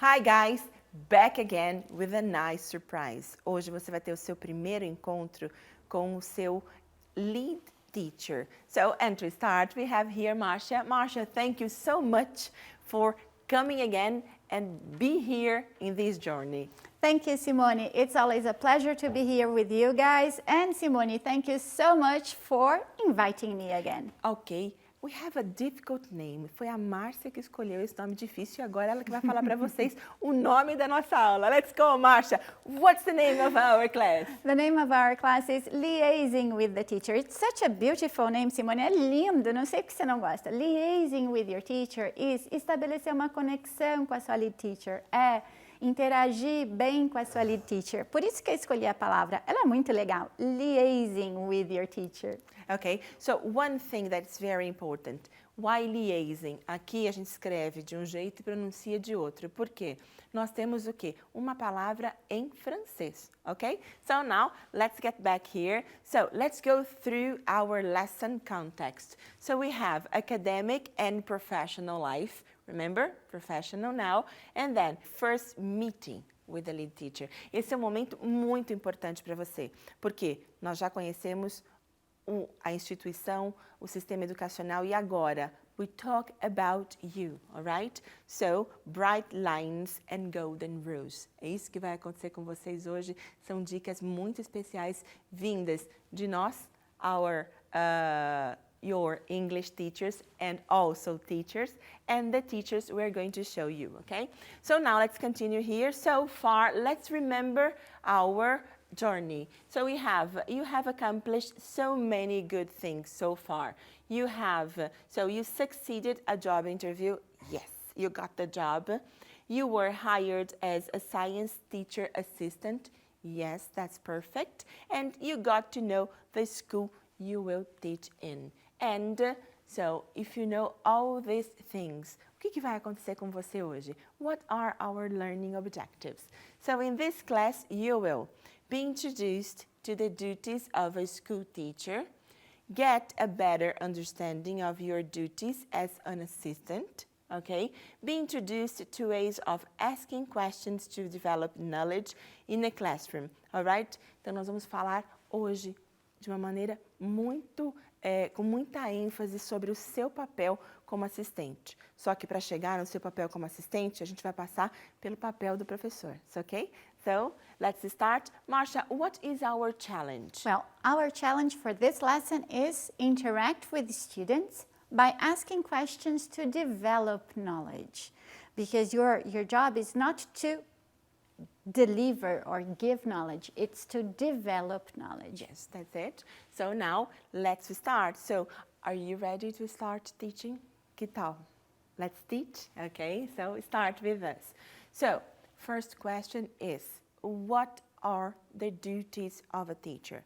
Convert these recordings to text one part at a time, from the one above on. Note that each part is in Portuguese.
Hi guys, back again with a nice surprise. Hoje você vai ter o seu primeiro encontro com o seu lead teacher. So, and to start, we have here Márcia. Márcia, thank you so much for coming again and be here in this journey. Thank you, Simone. It's always a pleasure to be here with you guys. And Simone, thank you so much for inviting me again. Okay, we have a difficult name. Foi a Márcia que escolheu esse nome difícil e agora ela que vai falar para vocês o nome da nossa aula. Let's go, Márcia. What's the name of our class? The name of our class is Liaising with the Teacher. It's such a beautiful name, Simone. É lindo, não sei porque você não gosta. Liaising with your teacher is estabelecer uma conexão com a sua lead teacher. É interagir bem com a sua lead teacher. Por isso que eu escolhi a palavra. Ela é muito legal. Liaising with your teacher. Okay, so one thing that's very important. Why liaising? Aqui a gente escreve de um jeito e pronuncia de outro. Por quê? Nós temos o quê? Uma palavra em francês, okay? So now, let's get back here. So, let's go through our lesson context. So, we have academic and professional life. Remember? Professional now. And then, first meeting with the lead teacher. Esse é um momento muito importante para você, porque nós já conhecemos a instituição, o sistema educacional e agora, we talk about you, alright? So, bright lines and golden rules. É isso que vai acontecer com vocês hoje. São dicas muito especiais vindas de nós, your English teachers and also teachers, and the teachers we're going to show you, okay? So now let's continue here. So far, let's remember our journey. So you have accomplished so many good things so far. You succeeded a job interview. Yes, you got the job. You were hired as a science teacher assistant. Yes, that's perfect. And you got to know the school you will teach in. And so, if you know all these things, o que vai acontecer com você hoje? What are our learning objectives? So, in this class, you will be introduced to the duties of a school teacher, get a better understanding of your duties as an assistant, okay? Be introduced to ways of asking questions to develop knowledge in a classroom, all right? Então, nós vamos falar hoje de uma maneira com muita ênfase sobre o seu papel como assistente. Só que para chegar no seu papel como assistente, a gente vai passar pelo papel do professor, okay? So, let's start. Márcia, what is our challenge? Well, our challenge for this lesson is interact with students by asking questions to develop knowledge. Because your job is not to deliver or give knowledge, it's to develop knowledge. Yes, that's it. So now, let's start. So, are you ready to start teaching? Que tal? Let's teach, okay? So, start with us. So, first question is, what are the duties of a teacher?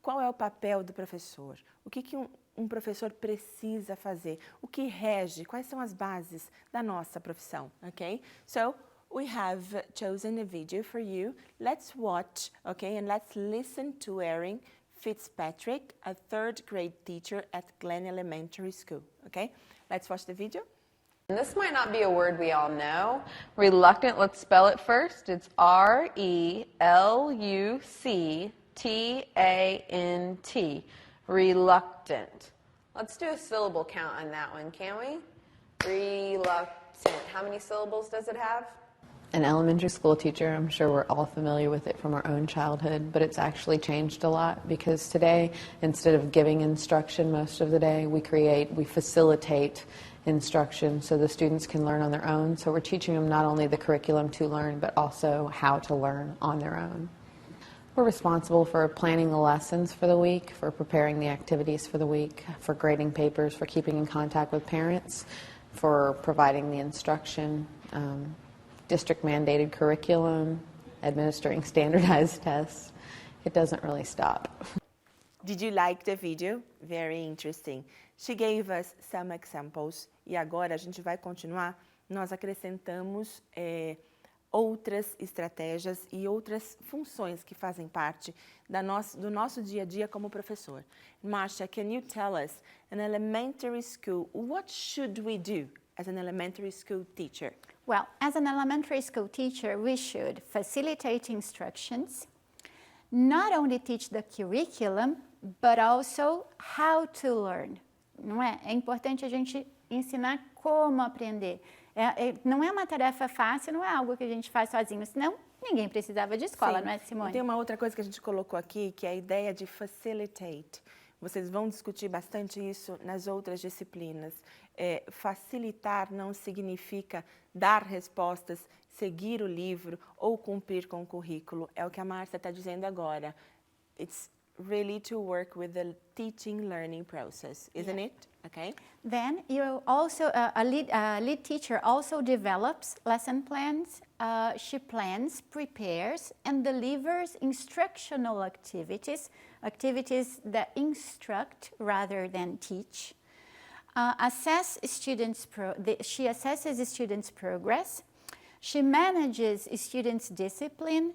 Qual é o papel do professor? O que um professor precisa fazer? O que rege? Quais são as bases da nossa profissão, okay? So, we have chosen a video for you. Let's watch, okay, and let's listen to Erin Fitzpatrick, a third grade teacher at Glen Elementary School, okay? Let's watch the video. And this might not be a word we all know. Reluctant, let's spell it first. It's R-E-L-U-C-T-A-N-T. Reluctant. Let's do a syllable count on that one, can we? Reluctant. How many syllables does it have? An elementary school teacher, I'm sure we're all familiar with it from our own childhood, but it's actually changed a lot because today, instead of giving instruction most of the day, we facilitate instruction so the students can learn on their own. So we're teaching them not only the curriculum to learn, but also how to learn on their own. We're responsible for planning the lessons for the week, for preparing the activities for the week, for grading papers, for keeping in contact with parents, for providing the instruction, district-mandated curriculum, administering standardized tests. It doesn't really stop. Did you like the video? Very interesting. She gave us some examples. E agora a gente vai continuar. Nós acrescentamos outras estratégias e outras funções que fazem parte do nosso dia a dia como professor. Márcia, can you tell us, in elementary school, what should we do as an elementary school teacher? Well, as an elementary school teacher, we should facilitate instructions, not only teach the curriculum, but also how to learn. Não é? É importante a gente ensinar como aprender. Não é uma tarefa fácil, não é algo que a gente faz sozinho, senão ninguém precisava de escola, Sim. não é, Simone? E tem uma outra coisa que a gente colocou aqui, que é a ideia de facilitate. Vocês vão discutir bastante isso nas outras disciplinas. Facilitar não significa dar respostas, seguir o livro ou cumprir com o currículo. É o que a Márcia está dizendo agora. It's really to work with the teaching learning process, isn't it? Okay. Then you also a lead teacher also develops lesson plans. She plans, prepares, and delivers instructional activities that instruct rather than teach. She assesses students' progress. She manages students' discipline.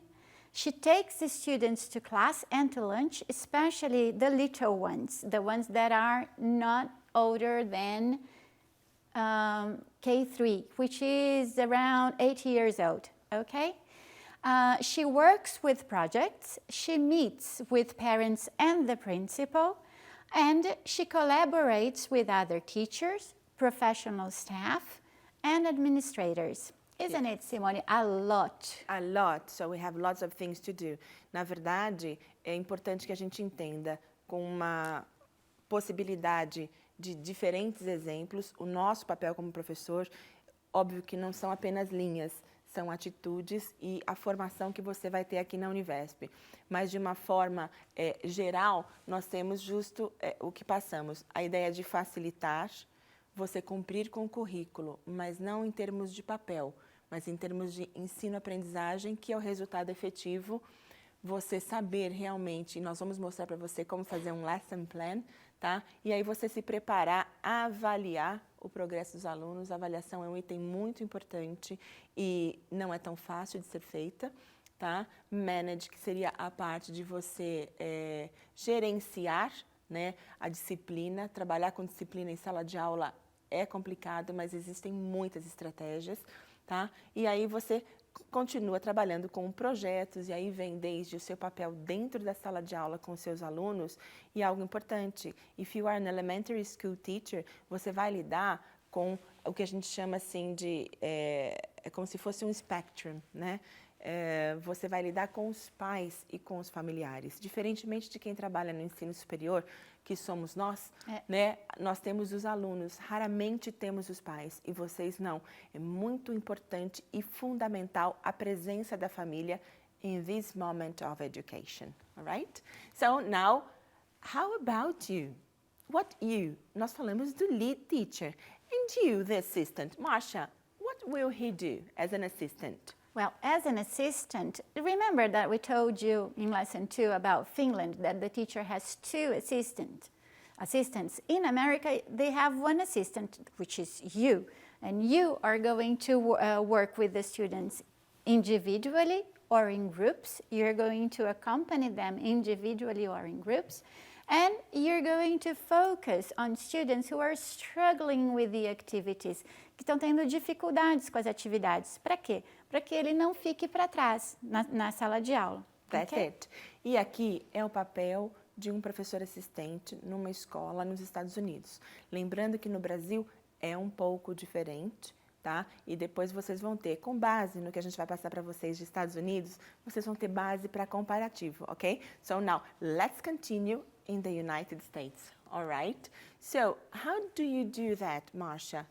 She takes the students to class and to lunch, especially the little ones, the ones that are not older than K3, which is around 8 years old, okay? She works with projects, she meets with parents and the principal, and she collaborates with other teachers, professional staff, and administrators. Isn't it, Simone? A lot. A lot, so we have lots of things to do. Na verdade, é importante que a gente entenda com uma possibilidade de diferentes exemplos, o nosso papel como professor, óbvio que não são apenas linhas, são atitudes e a formação que você vai ter aqui na Univesp. Mas, de uma forma geral, nós temos justo o que passamos. A ideia de facilitar, você cumprir com o currículo, mas não em termos de papel, mas em termos de ensino-aprendizagem, que é o resultado efetivo, você saber realmente, e nós vamos mostrar para você como fazer um lesson plan, tá? E aí você se preparar a avaliar o progresso dos alunos. A avaliação é um item muito importante e não é tão fácil de ser feita, tá? Manage, que seria a parte de você gerenciar, né, a disciplina. Trabalhar com disciplina em sala de aula é complicado, mas existem muitas estratégias, tá? E aí você continua trabalhando com projetos, e aí vem desde o seu papel dentro da sala de aula com os seus alunos, e algo importante, if you are an elementary school teacher, você vai lidar com o que a gente chama assim de, é como se fosse um spectrum, né? Você vai lidar com os pais e com os familiares. Diferentemente de quem trabalha no ensino superior, que somos nós, né? Nós temos os alunos, raramente temos os pais, e vocês não. É muito importante e fundamental a presença da família in this moment of education, all right? So now, how about you? What you? Nós falamos do lead teacher. And you, the assistant, Márcia, what will he do as an assistant? Well, as an assistant, remember that we told you in lesson 2 about Finland that the teacher has 2 assistants. In America, they have 1 assistant, which is you. And you are going to work with the students individually or in groups. You're going to accompany them individually or in groups. And you're going to focus on students who are struggling with the activities, que estão tendo dificuldades com as atividades. Para quê? Para que ele não fique para trás na sala de aula. That's it. E aqui é o papel de um professor assistente numa escola nos Estados Unidos. Lembrando que no Brasil é um pouco diferente, tá? E depois vocês vão ter, com base no que a gente vai passar para vocês dos Estados Unidos, vocês vão ter base para comparativo, ok? So now, let's continue in the United States, all right? So, how do you do that, Márcia?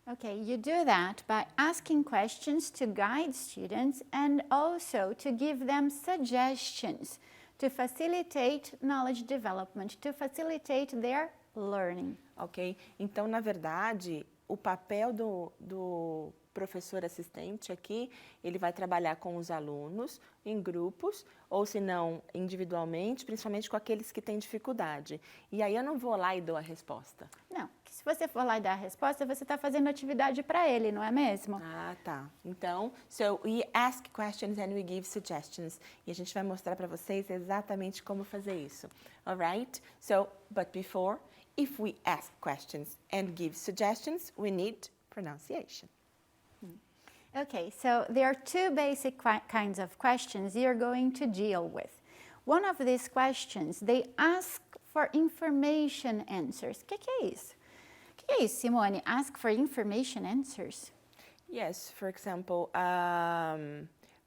Okay, you do that by asking questions to guide students and also to give them suggestions to facilitate knowledge development, to facilitate their learning. Ok? Então, na verdade, o papel do professor assistente aqui, ele vai trabalhar com os alunos em grupos, ou se não, individualmente, principalmente com aqueles que têm dificuldade. E aí eu não vou lá e dou a resposta. Não, se você for lá e dar a resposta, você está fazendo atividade para ele, não é mesmo? Ah, tá. Então, so we ask questions and we give suggestions. E a gente vai mostrar para vocês exatamente como fazer isso. Alright? So, but before, if we ask questions and give suggestions, we need pronunciation. Okay, so there are two basic kinds of questions you're going to deal with. One of these questions, they ask for information answers. Que é isso? Que é isso, Simone? Ask for information answers? Yes, for example,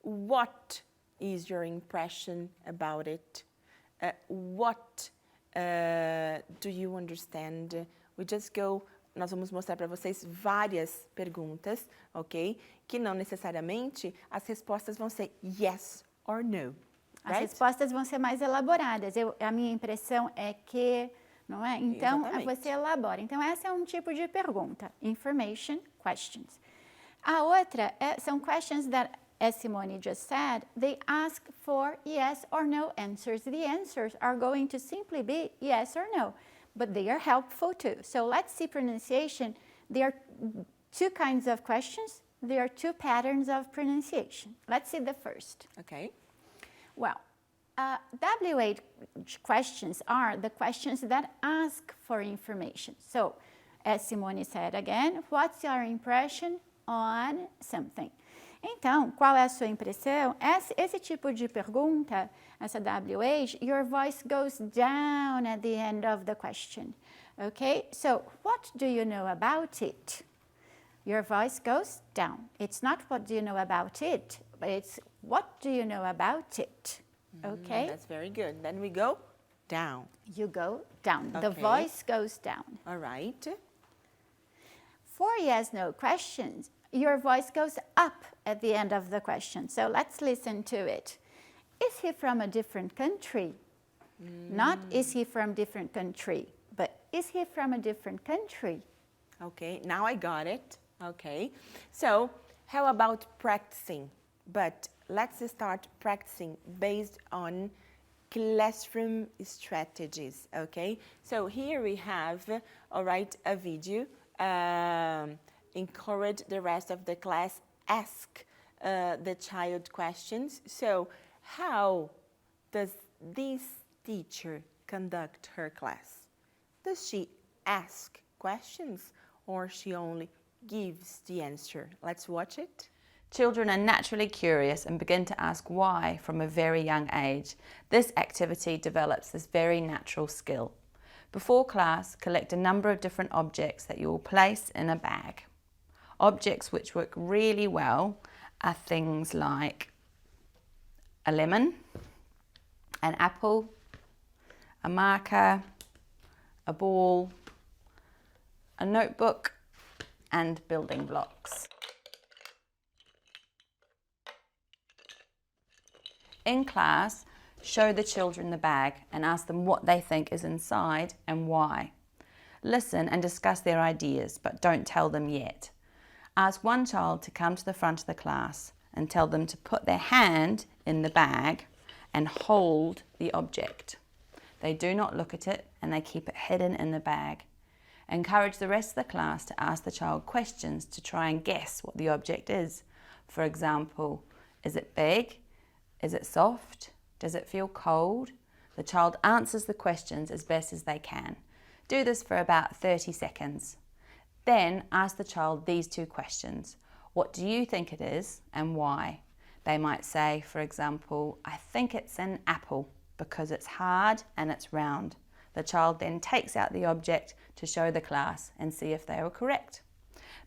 what is your impression about it? What do you understand? We just go, nós vamos mostrar para vocês várias perguntas, ok? Que não necessariamente as respostas vão ser yes or no. As Right? respostas vão ser mais elaboradas. A minha impressão é que, não é? Então, Exatamente. você elabora. Então, essa é um tipo de pergunta. Information questions. A outra são questions that, as Simone just said, they ask for yes or no answers. The answers are going to simply be yes or no, but they are helpful too. So let's see pronunciation. There are two kinds of questions. There are two patterns of pronunciation. Let's see the first. Ok? Well, W8 questions are the questions that ask for information. So, as Simone said again, what's your impression on something? Então, qual é a sua impressão? Esse tipo de pergunta, essa W8, your voice goes down at the end of the question. Okay? So, what do you know about it? Your voice goes down. It's not what do you know about it, but it's what do you know about it? Okay? That's very good. Then we go down. You go down. The Okay. voice goes down. All right. For yes-no questions, your voice goes up at the end of the question. So let's listen to it. Is he from a different country? Not is he from different country, but is he from a different country? Okay, now I got it. Okay, so how about practicing? But let's start practicing based on classroom strategies, okay? So here we have, all right, a video. Encourage the rest of the class, ask the child questions. So how does this teacher conduct her class? Does she ask questions or she only gives the answer? Let's watch it. Children are naturally curious and begin to ask why from a very young age. This activity develops this very natural skill. Before class, collect a number of different objects that you will place in a bag. Objects which work really well are things like a lemon, an apple, a marker, a ball, a notebook, and building blocks. In class, show the children the bag and ask them what they think is inside and why. Listen and discuss their ideas, but don't tell them yet. Ask one child to come to the front of the class and tell them to put their hand in the bag and hold the object. They do not look at it and they keep it hidden in the bag. Encourage the rest of the class to ask the child questions to try and guess what the object is. For example, is it big? Is it soft? Does it feel cold? The child answers the questions as best as they can. Do this for about 30 seconds. Then ask the child these two questions. What do you think it is and why? They might say, for example, I think it's an apple because it's hard and it's round. The child then takes out the object to show the class and see if they were correct.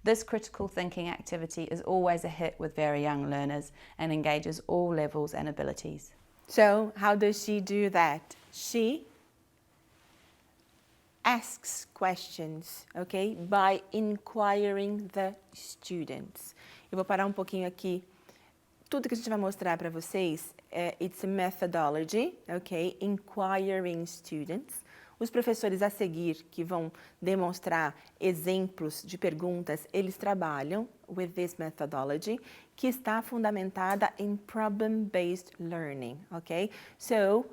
This critical thinking activity is always a hit with very young learners and engages all levels and abilities. So how does she do that? She asks questions, okay, by inquiring the students. Eu vou parar um pouquinho aqui. Tudo que a gente vai mostrar para vocês it's a methodology, okay, inquiring students. Os professores a seguir, que vão demonstrar exemplos de perguntas, eles trabalham with this methodology, que está fundamentada em problem-based learning, ok? So,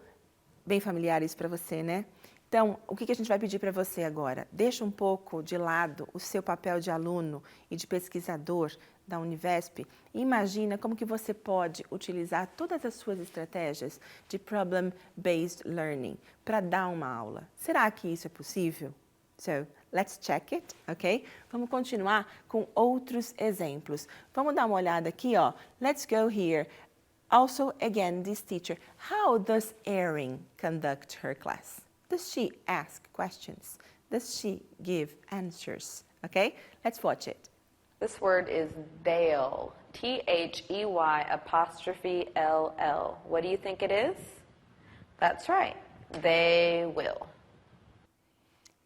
bem familiares para você, né? Então, o que a gente vai pedir para você agora? Deixa um pouco de lado o seu papel de aluno e de pesquisador da Univesp e imagina como que você pode utilizar todas as suas estratégias de problem-based learning para dar uma aula. Será que isso é possível? So, Let's check it, ok? Vamos continuar com outros exemplos. Vamos dar uma olhada aqui, ó. Let's go here. Also, again, this teacher. How does Erin conduct her class? Does she ask questions? Does she give answers? Okay, let's watch it. This word is they'll. They''L''. What do you think it is? That's right. They will.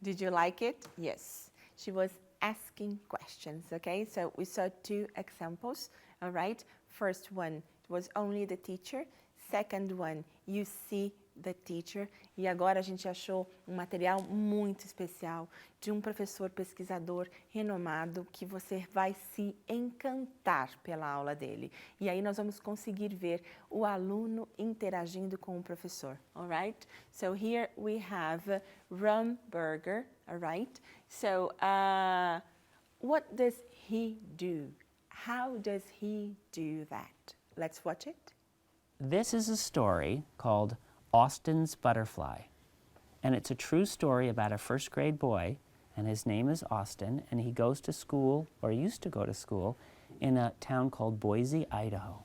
Did you like it? Yes. She was asking questions, okay? So we saw two examples, all right? First one was only the teacher. Second one, you see the teacher. E agora a gente achou um material muito especial de um professor pesquisador renomado que você vai se encantar pela aula dele. E aí nós vamos conseguir ver o aluno interagindo com o professor, all right? So here we have Rumburger, all right? So what does he do? How does he do that? Let's watch it. This is a story called Austin's Butterfly. And it's a true story about a first grade boy, and his name is Austin, and he goes to school, or used to go to school, in a town called Boise, Idaho.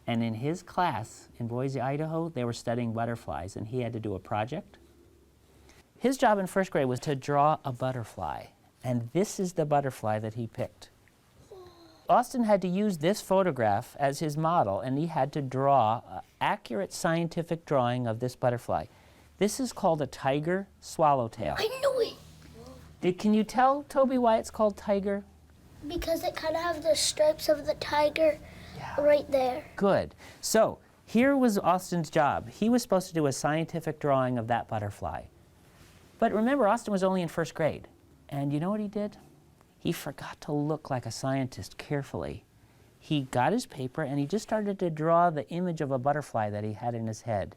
And in his class in Boise, Idaho, they were studying butterflies, and he had to do a project. His job in first grade was to draw a butterfly, and this is the butterfly that he picked. Austin had to use this photograph as his model, and he had to draw an accurate scientific drawing of this butterfly. This is called a tiger swallowtail. I knew it! Can you tell, Toby, why it's called tiger? Because it kind of have the stripes of the tiger right there. Good. So here was Austin's job. He was supposed to do a scientific drawing of that butterfly. But remember, Austin was only in first grade. And you know what he did? He forgot to look like a scientist carefully. He got his paper and he just started to draw the image of a butterfly that he had in his head.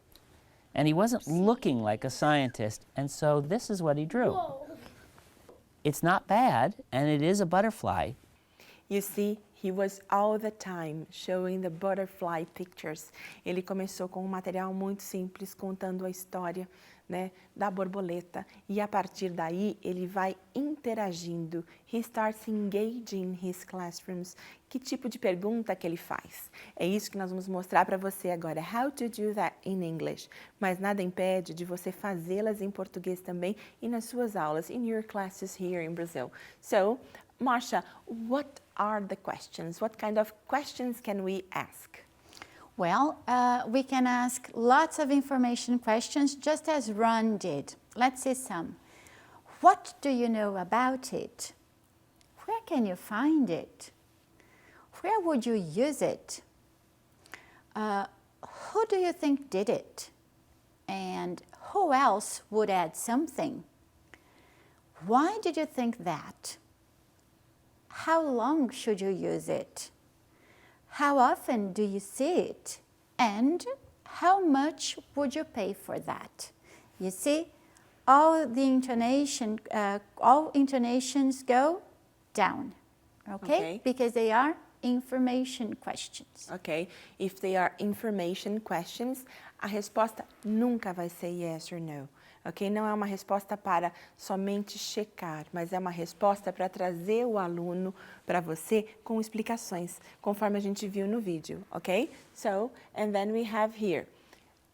And he wasn't looking like a scientist, and so this is what he drew. Whoa. It's not bad, and it is a butterfly. You see, he was all the time showing the butterfly pictures. Ele começou com um material muito simples, contando a história, né, da borboleta. E a partir daí, ele vai interagindo. He starts engaging his classrooms. Que tipo de pergunta que ele faz? É isso que nós vamos mostrar para você agora. How to do that in English. Mas nada impede de você fazê-las em português também e nas suas aulas, in your classes here in Brazil. So, Márcia, what are the questions? What kind of questions can we ask? Well, we can ask lots of information questions, just as Ron did. Let's see some. What do you know about it? Where can you find it? Where would you use it? Who do you think did it? And who else would add something? Why did you think that? How long should you use it? How often do you see it? And how much would you pay for that? You see, all intonations go down, okay? Because they are information questions. Ok? If they are information questions, a resposta nunca vai ser yes or no. Ok? Não é uma resposta para somente checar, mas é uma resposta para trazer o aluno para você com explicações, conforme a gente viu no vídeo, ok? So, and then we have here,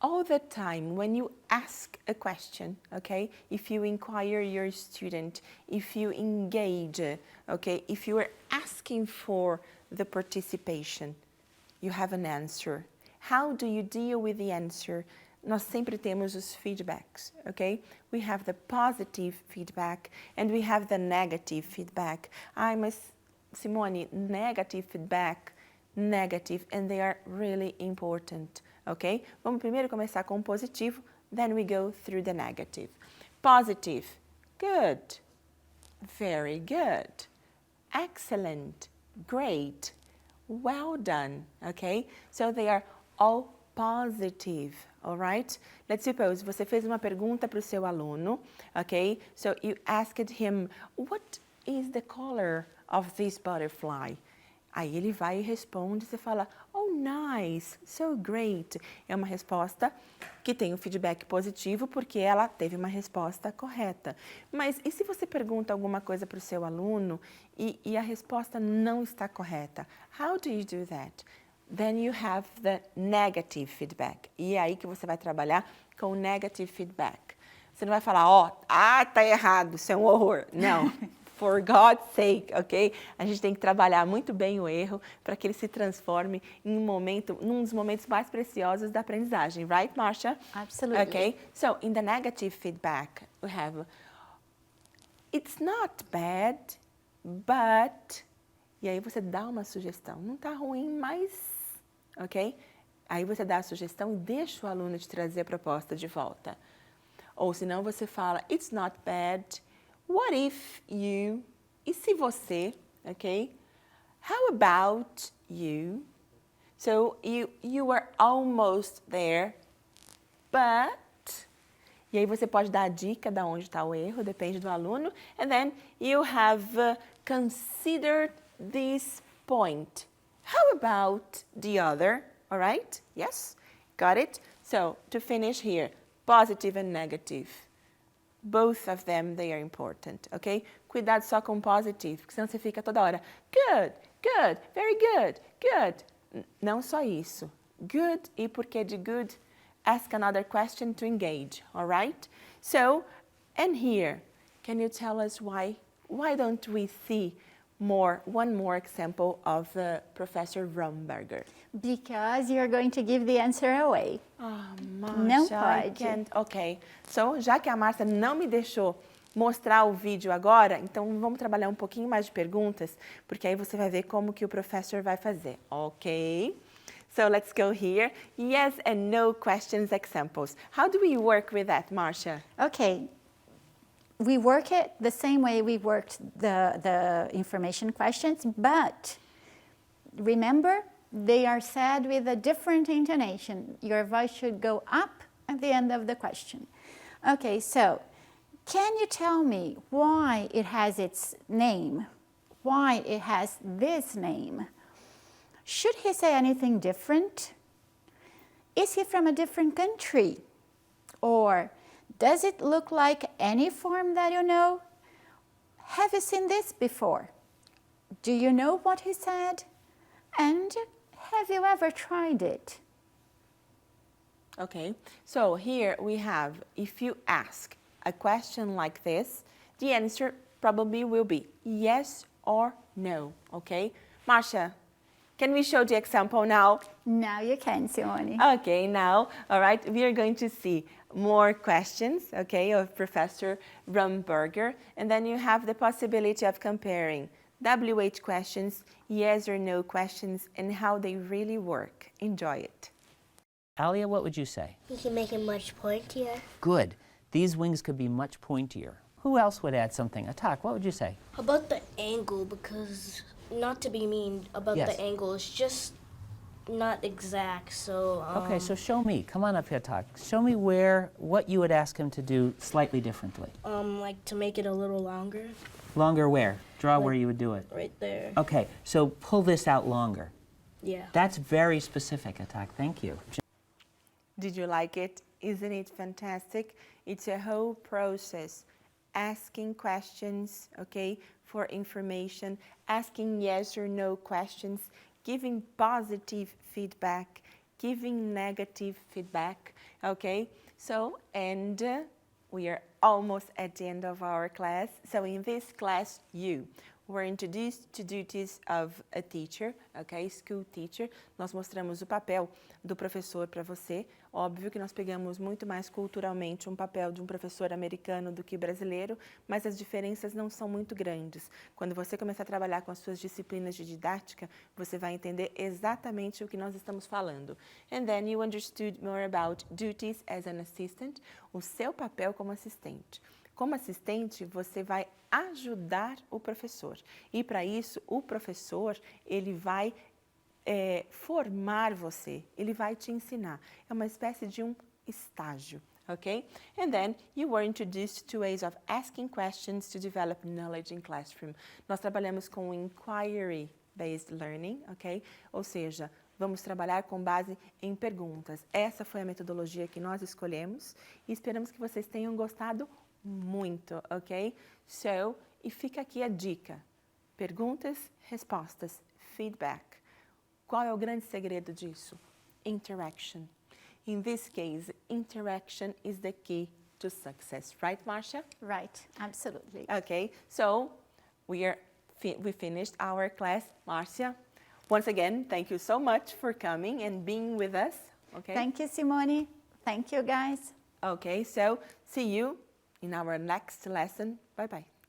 all the time when you ask a question, okay? If you inquire your student, if you engage, okay? If you are asking for the participation, you have an answer. How do you deal with the answer? Nós sempre temos os feedbacks, okay? We have the positive feedback and we have the negative feedback. Mas Simone, negative feedback, negative, and they are really important, okay? Vamos primeiro começar com o positivo, then we go through the negative. Positive, good, very good, excellent, great, well done, okay? So they are all positive, all right? Let's suppose você fez uma pergunta para o seu aluno, okay? So you asked him, what is the color of this butterfly? Aí ele vai e responde, você fala, oh nice, so great. É uma resposta que tem um feedback positivo porque ela teve uma resposta correta. Mas e se você pergunta alguma coisa para o seu aluno e a resposta não está correta? How do you do that? Then you have the negative feedback. E é aí que você vai trabalhar com o negative feedback. Você não vai falar, tá errado, isso é um horror. Não. For God's sake, ok? A gente tem que trabalhar muito bem o erro para que ele se transforme em num dos momentos mais preciosos da aprendizagem. Right, Márcia? Absolutely. Okay, so in the negative feedback, we have, it's not bad, but... E aí você dá uma sugestão. Não tá ruim, mas... Ok? Aí você dá a sugestão e deixa o aluno te trazer a proposta de volta. Ou senão você fala, it's not bad, what if you, e se você, ok? How about you? So you were almost there, but... E aí você pode dar a dica de onde está o erro, depende do aluno. And then you have considered this point. How about the other? All right? Yes? Got it? So to finish here, positive and negative. Both of them, they are important, ok? Cuidado só com positive, porque senão você fica toda hora, good, good, very good, good. Não só isso. Good, e porque de good, ask another question to engage, all right? So, and here, can you tell us why don't we see one more example of Professor Romberger? Because you're going to give the answer away. Márcia, Não I pode. can't. Ok. So, já que a Márcia não me deixou mostrar o vídeo agora, então vamos trabalhar um pouquinho mais de perguntas, porque aí você vai ver como que o professor vai fazer. Ok? So, let's go here. Yes and no questions examples. How do we work with that, Márcia? Okay. We work it the same way we worked the information questions, but remember, they are said with a different intonation. Your voice should go up at the end of the question. Okay, so can you tell me why it has its name? Why it has this name? Should he say anything different? Is he from a different country? Or does it look like any form that you know? Have you seen this before? Do you know what he said? And have you ever tried it? Okay, so here we have, if you ask a question like this, the answer probably will be yes or no, okay? Márcia, can we show the example now? Now you can, Simone. Okay, now, all right, we are going to see more questions, okay, of Professor Romberger, and then you have the possibility of comparing WH questions, yes or no questions, and how they really work. Enjoy it. Alia, what would you say? You can make it much pointier. Good. These wings could be much pointier. Who else would add something? Atak, what would you say? How about the angle? Because, not to be mean about Yes. the angle, it's just not exact, so... Okay, so show me. Come on up here, Tak. Show me what you would ask him to do slightly differently. like to make it a little longer, Longer where? Draw where you would do it. right there. Okay, so pull this out longer. Yeah. That's very specific, Atak. Thank you. Did you like it? Isn't it fantastic? It's a whole process. Asking questions, okay, for information, asking yes or no questions, giving positive feedback, giving negative feedback, okay? So, and we are almost at the end of our class. So in this class, you were introduced to duties of a teacher, okay, school teacher. Nós mostramos o papel do professor para você. Óbvio que nós pegamos muito mais culturalmente um papel de um professor americano do que brasileiro, mas as diferenças não são muito grandes. Quando você começar a trabalhar com as suas disciplinas de didática, você vai entender exatamente o que nós estamos falando. And then you understood more about duties as an assistant, o seu papel como assistente. Como assistente, você vai ajudar o professor. E para isso, o professor, ele vai formar você, ele vai te ensinar. É uma espécie de um estágio, ok? And then you were introduced to ways of asking questions to develop knowledge in classroom. Nós trabalhamos com inquiry-based learning, ok? Ou seja, vamos trabalhar com base em perguntas. Essa foi a metodologia que nós escolhemos e esperamos que vocês tenham gostado muito, ok? So, e fica aqui a dica. Perguntas, respostas, feedback. Qual é o grande segredo disso? Interaction. In this case, interaction is the key to success, right, Márcia? Right, absolutely. Okay, so we finished our class. Márcia, once again, thank you so much for coming and being with us. Okay. Thank you, Simone. Thank you, guys. Okay, so see you in our next lesson. Bye-bye.